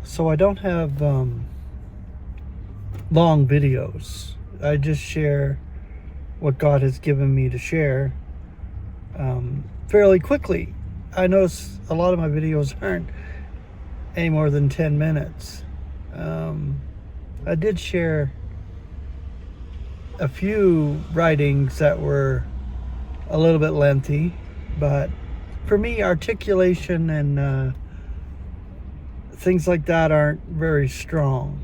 So I don't have long videos. I just share what God has given me to share fairly quickly. I notice a lot of my videos aren't any more than 10 minutes. I did share a few writings that were a little bit lengthy, but for me, articulation and things like that aren't very strong.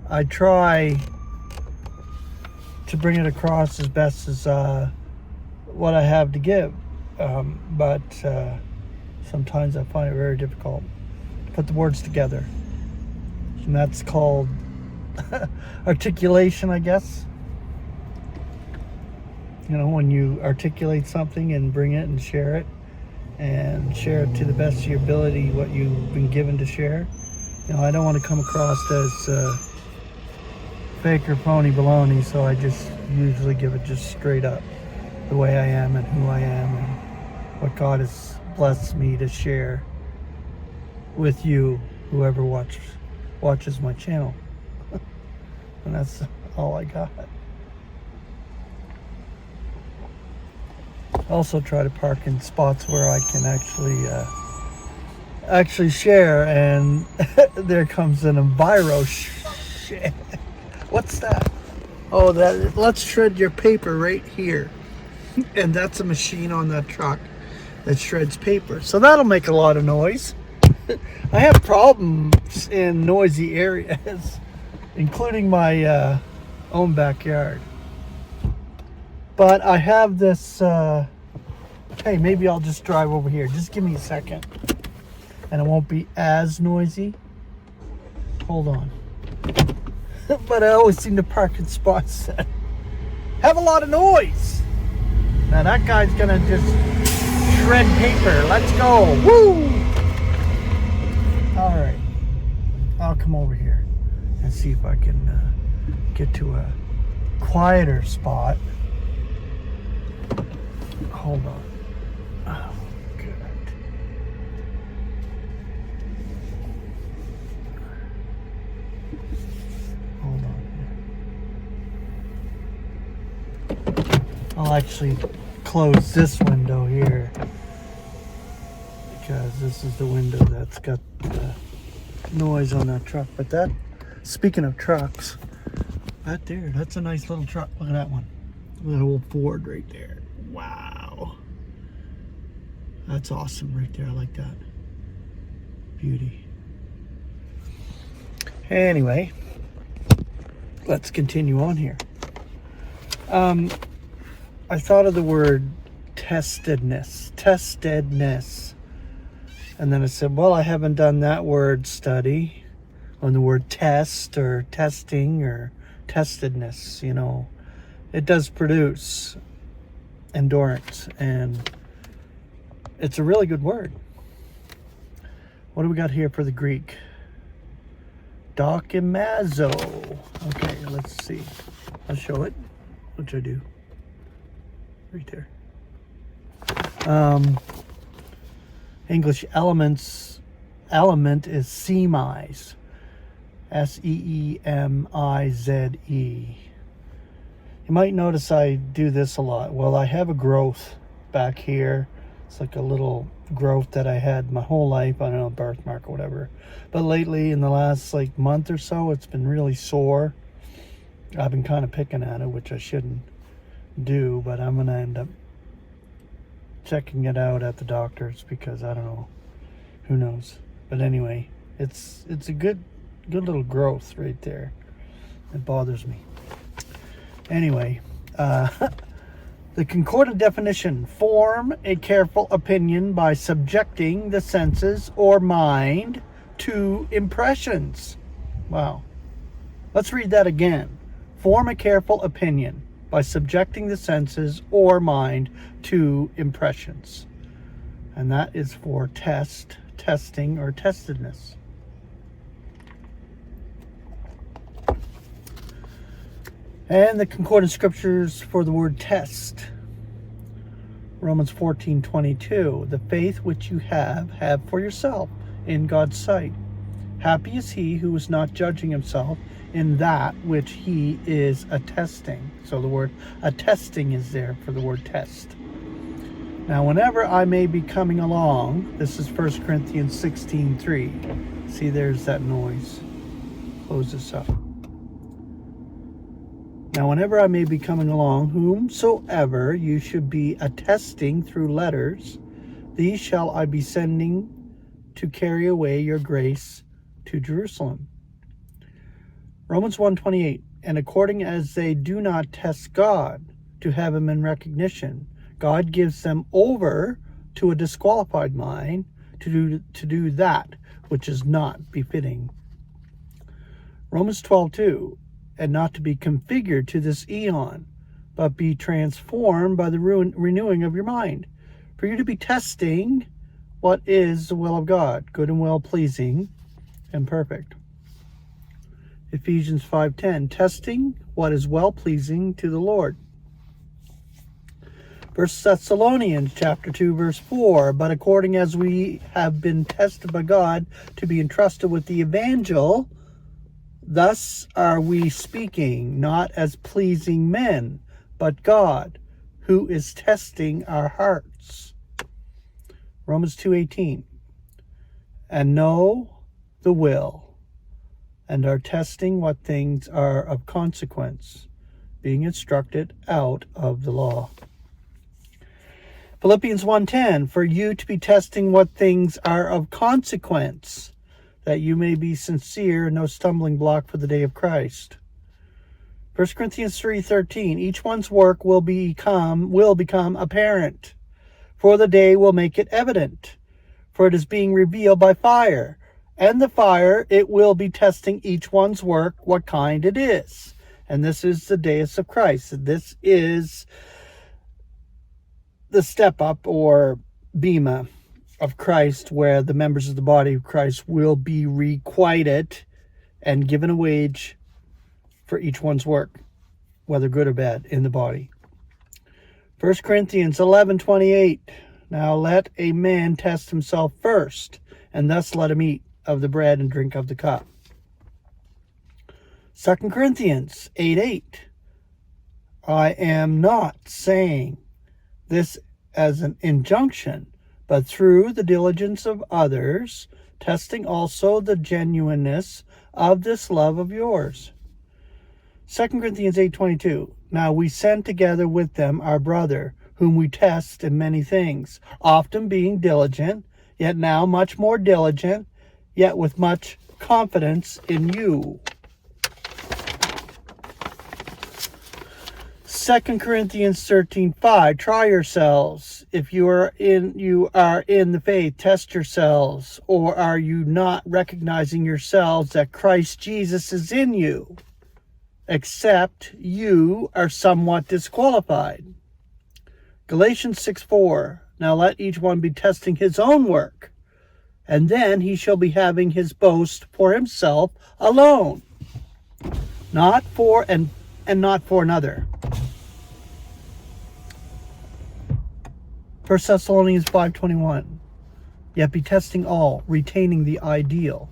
I try to bring it across as best as what I have to give, but sometimes I find it very difficult to put the words together, and that's called articulation, I guess. You know, when you articulate something and bring it and share it to the best of your ability what you've been given to share. You know, I don't want to come across as fake or phony baloney, so I just usually give it just straight up the way I am and who I am and what God has blessed me to share with you, whoever watches my channel. And that's all I got. Also try to park in spots where I can actually share, and there comes an enviro shit. What's that? Oh, that let's shred your paper right here. And that's a machine on that truck that shreds paper. So that'll make a lot of noise. I have problems in noisy areas, including my own backyard. But I have this, hey, maybe I'll just drive over here. Just give me a second. And it won't be as noisy. Hold on. But I always seem to park in spots that have a lot of noise. Now that guy's gonna just shred paper. Let's go. Woo! All right. I'll come over here and see if I can get to a quieter spot. Hold on. Oh, good. Hold on. I'll actually close this window here because this is the window that's got the noise on that truck. But that, speaking of trucks, that there, that's a nice little truck. Look at that one. That old Ford right there. Wow. That's awesome right there. I like that. Beauty. Anyway, let's continue on here. I thought of the word testedness. And then I said, well, I haven't done that word study on the word test or testing or testedness. You know, it does produce endurance, and it's a really good word. What do we got here for the Greek? Dokimazo. Okay, let's see. I'll show it, which I do. Right there. English element is seemize. Seemize. You might notice I do this a lot. Well, I have a growth back here. It's like a little growth that I had my whole life. I don't know, birthmark or whatever. But lately, in the last like month or so, it's been really sore. I've been kind of picking at it, which I shouldn't do, but I'm gonna end up checking it out at the doctor's because I don't know, who knows. But anyway, it's a good little growth right there. It bothers me. Anyway, the concordant definition: form a careful opinion by subjecting the senses or mind to impressions. Wow. Let's read that again. Form a careful opinion by subjecting the senses or mind to impressions. And that is for testing, or testedness. And the concordant scriptures for the word test. Romans 14:22. The faith which you have for yourself in God's sight. Happy is he who is not judging himself in that which he is attesting. So the word attesting is there for the word test. Now, whenever I may be coming along, this is 1 Corinthians 16:3. See, there's that noise. Close this up. Now, whenever I may be coming along, whomsoever you should be attesting through letters, these shall I be sending to carry away your grace to Jerusalem. Romans 1:28. And according as they do not test God to have him in recognition, God gives them over to a disqualified mind to do that which is not befitting. Romans 12:2. And not to be configured to this eon, but be transformed by the renewing of your mind, for you to be testing what is the will of God, good and well-pleasing and perfect. Ephesians 5:10, testing what is well-pleasing to the Lord. 1 Thessalonians chapter 2, verse 4, but according as we have been tested by God to be entrusted with the evangel, thus are we speaking, not as pleasing men, but God, who is testing our hearts. Romans 2:18, and know the will, and are testing what things are of consequence, being instructed out of the law. Philippians 1:10, for you to be testing what things are of consequence, that you may be sincere and no stumbling block for the day of Christ. 1 Corinthians 3:13, each one's work will become apparent, for the day will make it evident, for it is being revealed by fire, and the fire it will be testing each one's work, what kind it is. And this is the dais of Christ. This is the step up or bema of Christ, where the members of the body of Christ will be requited and given a wage for each one's work, whether good or bad, in the body. 1 Corinthians 11:28, now let a man test himself first, and thus let him eat of the bread and drink of the cup. 2 Corinthians 8:8, I am not saying this as an injunction, but through the diligence of others, testing also the genuineness of this love of yours. 2 Corinthians 8:22, now we send together with them our brother, whom we test in many things, often being diligent, yet now much more diligent, yet with much confidence in you. 2 Corinthians 13:5, try yourselves. If you are in the faith, test yourselves. Or are you not recognizing yourselves that Christ Jesus is in you, except you are somewhat disqualified? Galatians 6:4, now let each one be testing his own work, and then he shall be having his boast for himself alone, not for and not for another. 1 Thessalonians 5:21, yet be testing all, retaining the ideal.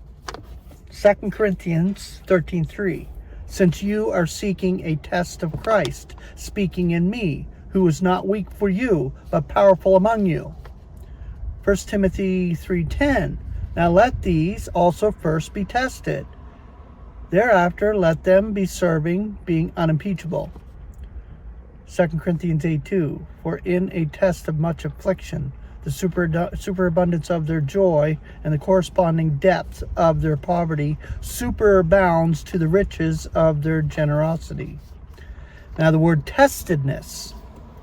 2 Corinthians 13:3, since you are seeking a test of Christ, speaking in me, who is not weak for you, but powerful among you. 1 Timothy 3:10, now let these also first be tested. Thereafter let them be serving, being unimpeachable. 2 Corinthians 8:2, for in a test of much affliction, the superabundance of their joy and the corresponding depth of their poverty superabounds to the riches of their generosity. Now the word testedness,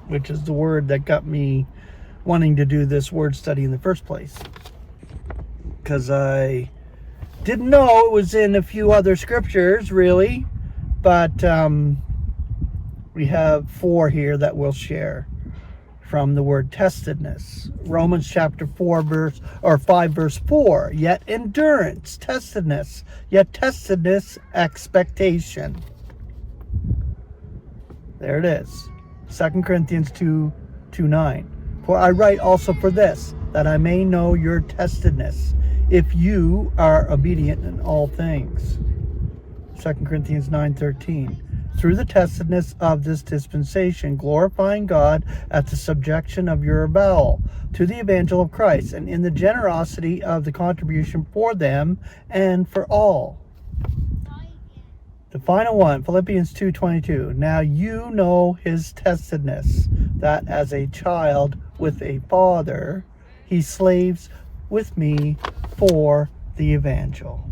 which is the word that got me wanting to do this word study in the first place, because I didn't know it was in a few other scriptures really, but we have 4 here that we'll share from the word testedness. Romans chapter 5 verse 4, yet endurance, testedness, yet testedness expectation. There it is. 2 Corinthians 2:9. For I write also for this, that I may know your testedness, if you are obedient in all things. 2 Corinthians 9:13. Through the testedness of this dispensation, glorifying God at the subjection of your avowal to the evangel of Christ, and in the generosity of the contribution for them and for all. The final one, Philippians 2:22. Now you know his testedness, that as a child with a father, he slaves with me for the evangel.